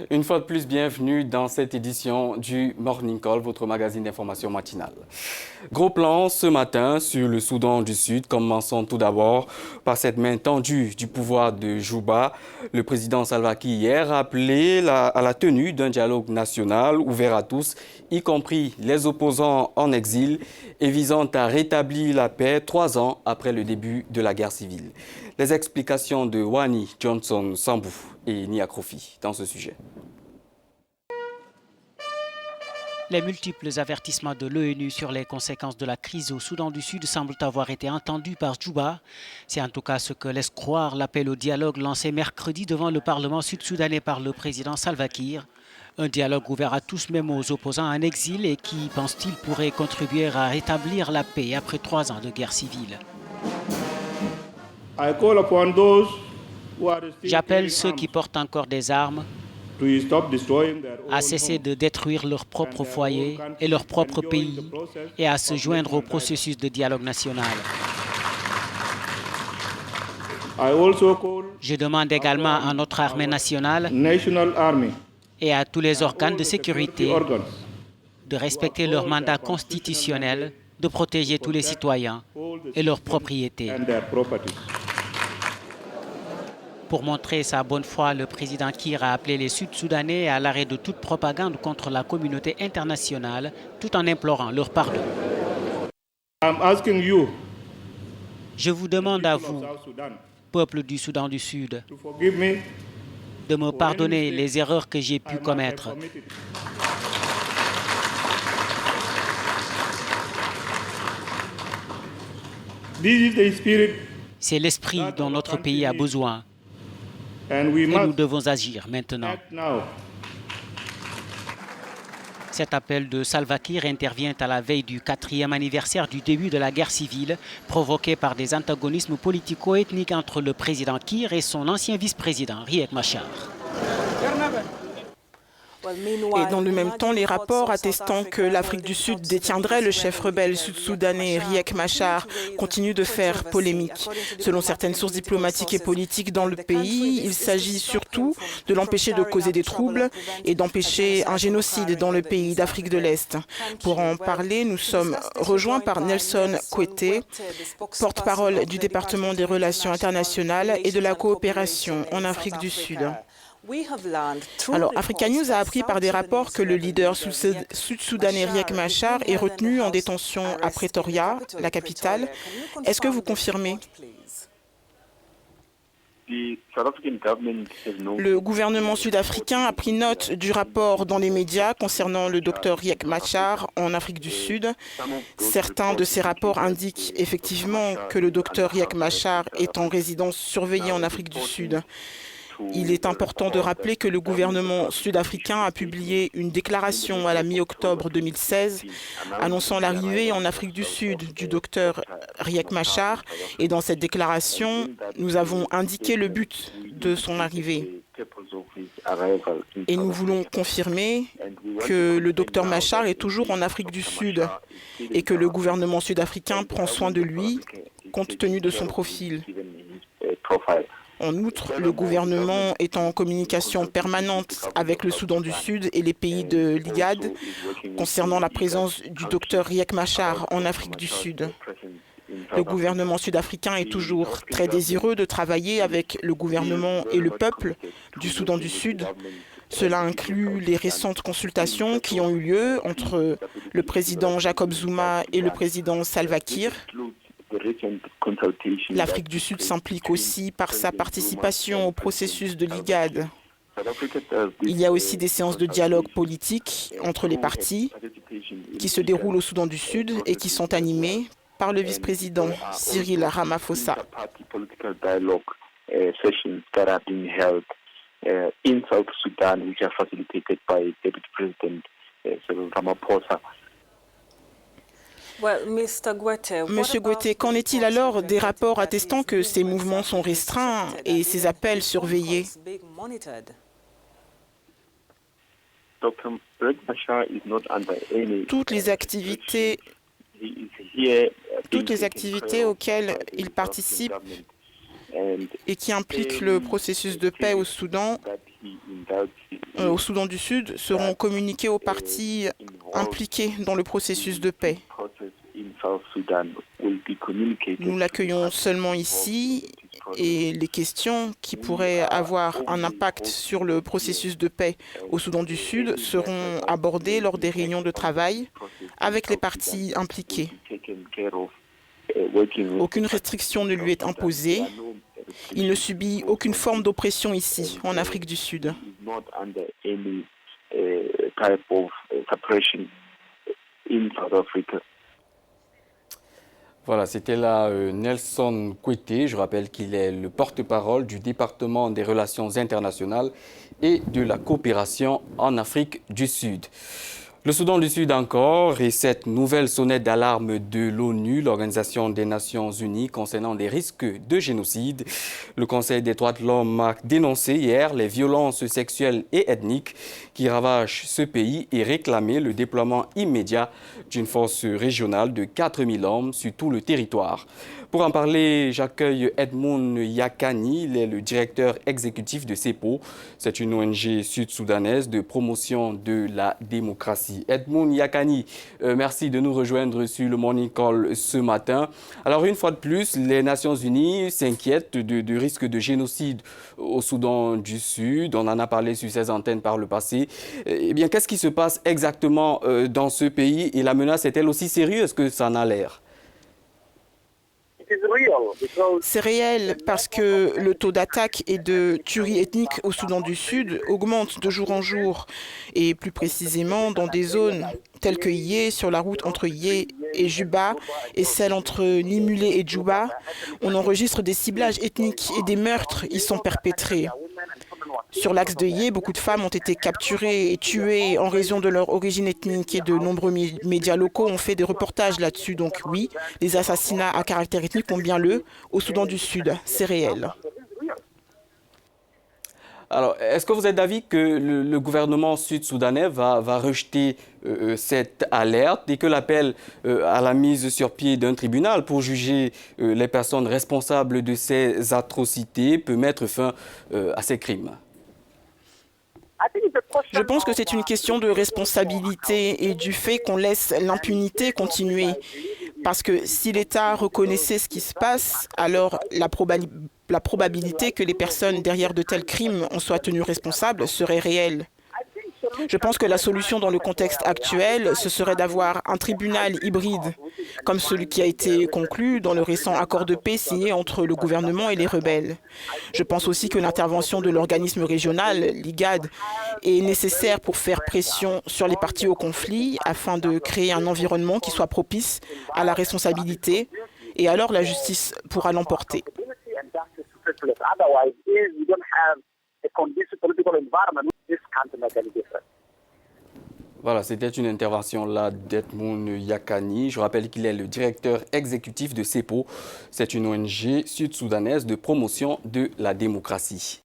Une fois de plus, bienvenue dans cette édition du Morning Call, votre magazine d'information matinale. Gros plan ce matin sur le Soudan du Sud. Commençons tout d'abord par cette main tendue du pouvoir de Juba. Le président Salva Kiir hier a appelé à la tenue d'un dialogue national ouvert à tous, y compris les opposants en exil, et visant à rétablir la paix 3 ans après le début de la guerre civile. Les explications de Wani Johnson Sambou et Nia Krofi dans ce sujet. Les multiples avertissements de l'ONU sur les conséquences de la crise au Soudan du Sud semblent avoir été entendus par Juba. C'est en tout cas ce que laisse croire l'appel au dialogue lancé mercredi devant le Parlement sud-soudanais par le président Salva Kiir. Un dialogue ouvert à tous, même aux opposants en exil, et qui, pense-t-il, pourrait contribuer à rétablir la paix après 3 ans de guerre civile. J'appelle ceux qui portent encore des armes à cesser de détruire leur propre foyer et leur propre pays et à se joindre au processus de dialogue national. Je demande également à notre armée nationale et à tous les organes de sécurité de respecter leur mandat constitutionnel, de protéger tous les citoyens et leurs propriétés. Pour montrer sa bonne foi, le président Kiir a appelé les Sud-Soudanais à l'arrêt de toute propagande contre la communauté internationale, tout en implorant leur pardon. Je vous demande à vous, peuple du Soudan du Sud, de me pardonner les erreurs que j'ai pu commettre. C'est l'esprit dont notre pays a besoin. Et nous devons agir maintenant. Cet appel de Salva Kiir intervient à la veille du 4e anniversaire du début de la guerre civile, provoquée par des antagonismes politico-ethniques entre le président Kiir et son ancien vice-président, Riek Machar. Et dans le même temps, les rapports attestant que l'Afrique du Sud détiendrait le chef rebelle sud-soudanais Riek Machar continuent de faire polémique. Selon certaines sources diplomatiques et politiques dans le pays, il s'agit surtout de l'empêcher de causer des troubles et d'empêcher un génocide dans le pays d'Afrique de l'Est. Pour en parler, nous sommes rejoints par Nelson Kwete, porte-parole du département des relations internationales et de la coopération en Afrique du Sud. Alors, Africa News a appris par des rapports que le leader sud-soudanais Riek Machar est retenu en détention à Pretoria, la capitale. Est-ce que vous confirmez? Le gouvernement sud-africain a pris note du rapport dans les médias concernant le docteur Riek Machar en Afrique du Sud. Certains de ces rapports indiquent effectivement que le docteur Riek Machar est en résidence surveillée en Afrique du Sud. Il est important de rappeler que le gouvernement sud-africain a publié une déclaration à la mi-octobre 2016 annonçant l'arrivée en Afrique du Sud du docteur Riek Machar. Et dans cette déclaration, nous avons indiqué le but de son arrivée. Et nous voulons confirmer que le docteur Machar est toujours en Afrique du Sud et que le gouvernement sud-africain prend soin de lui compte tenu de son profil. En outre, le gouvernement est en communication permanente avec le Soudan du Sud et les pays de l'IGAD concernant la présence du docteur Riek Machar en Afrique du Sud. Le gouvernement sud-africain est toujours très désireux de travailler avec le gouvernement et le peuple du Soudan du Sud. Cela inclut les récentes consultations qui ont eu lieu entre le président Jacob Zuma et le président Salva Kiir. L'Afrique du Sud s'implique aussi par sa participation au processus de l'IGAD. Il y a aussi des séances de dialogue politique entre les partis qui se déroulent au Soudan du Sud et qui sont animées par le vice-président Cyril Ramaphosa. Monsieur Gwete, qu'en est-il alors des rapports attestant que ces mouvements sont restreints et ces appels surveillés? Toutes les activités auxquelles il participe et qui impliquent le processus de paix au Soudan au Soudan du Sud seront communiquées aux parties impliquées dans le processus de paix. Nous l'accueillons seulement ici et les questions qui pourraient avoir un impact sur le processus de paix au Soudan du Sud seront abordées lors des réunions de travail avec les parties impliquées. Aucune restriction ne lui est imposée. Il ne subit aucune forme d'oppression ici, en Afrique du Sud. Voilà, c'était là Nelson Kwete. Je rappelle qu'il est le porte-parole du département des relations internationales et de la coopération en Afrique du Sud. Le Soudan du Sud encore et cette nouvelle sonnette d'alarme de l'ONU, l'Organisation des Nations Unies, concernant des risques de génocide. Le Conseil des droits de l'homme a dénoncé hier les violences sexuelles et ethniques qui ravagent ce pays et réclamé le déploiement immédiat d'une force régionale de 4000 hommes sur tout le territoire. Pour en parler, j'accueille Edmond Yakani, il est le directeur exécutif de CEPO. C'est une ONG sud-soudanaise de promotion de la démocratie. Edmond Yakani, merci de nous rejoindre sur le Morning Call ce matin. Alors une fois de plus, les Nations Unies s'inquiètent du risque de génocide au Soudan du Sud. On en a parlé sur ces antennes par le passé. Eh bien, qu'est-ce qui se passe exactement dans ce pays et la menace est-elle aussi sérieuse que ça en a l'air? C'est réel parce que le taux d'attaque et de tuerie ethnique au Soudan du Sud augmente de jour en jour et plus précisément dans des zones telles que Yé, sur la route entre Yé et Juba et celle entre Nimulé et Djouba. On enregistre des ciblages ethniques et des meurtres y sont perpétrés. Sur l'axe de Yé, beaucoup de femmes ont été capturées et tuées en raison de leur origine ethnique et de nombreux médias locaux ont fait des reportages là-dessus. Donc oui, les assassinats à caractère ethnique ont bien lieu au Soudan du Sud, c'est réel. Alors, est-ce que vous êtes d'avis que le gouvernement sud-soudanais va rejeter cette alerte et que l'appel à la mise sur pied d'un tribunal pour juger les personnes responsables de ces atrocités peut mettre fin à ces crimes? Je pense que c'est une question de responsabilité et du fait qu'on laisse l'impunité continuer. Parce que si l'État reconnaissait ce qui se passe, alors la probabilité que les personnes derrière de tels crimes en soient tenues responsables serait réelle. Je pense que la solution dans le contexte actuel, ce serait d'avoir un tribunal hybride, comme celui qui a été conclu dans le récent accord de paix signé entre le gouvernement et les rebelles. Je pense aussi que l'intervention de l'organisme régional, l'IGAD, est nécessaire pour faire pression sur les parties au conflit afin de créer un environnement qui soit propice à la responsabilité et alors la justice pourra l'emporter. Voilà, c'était une intervention là d'Edmond Yakani. Je rappelle qu'il est le directeur exécutif de CEPO. C'est une ONG sud-soudanaise de promotion de la démocratie.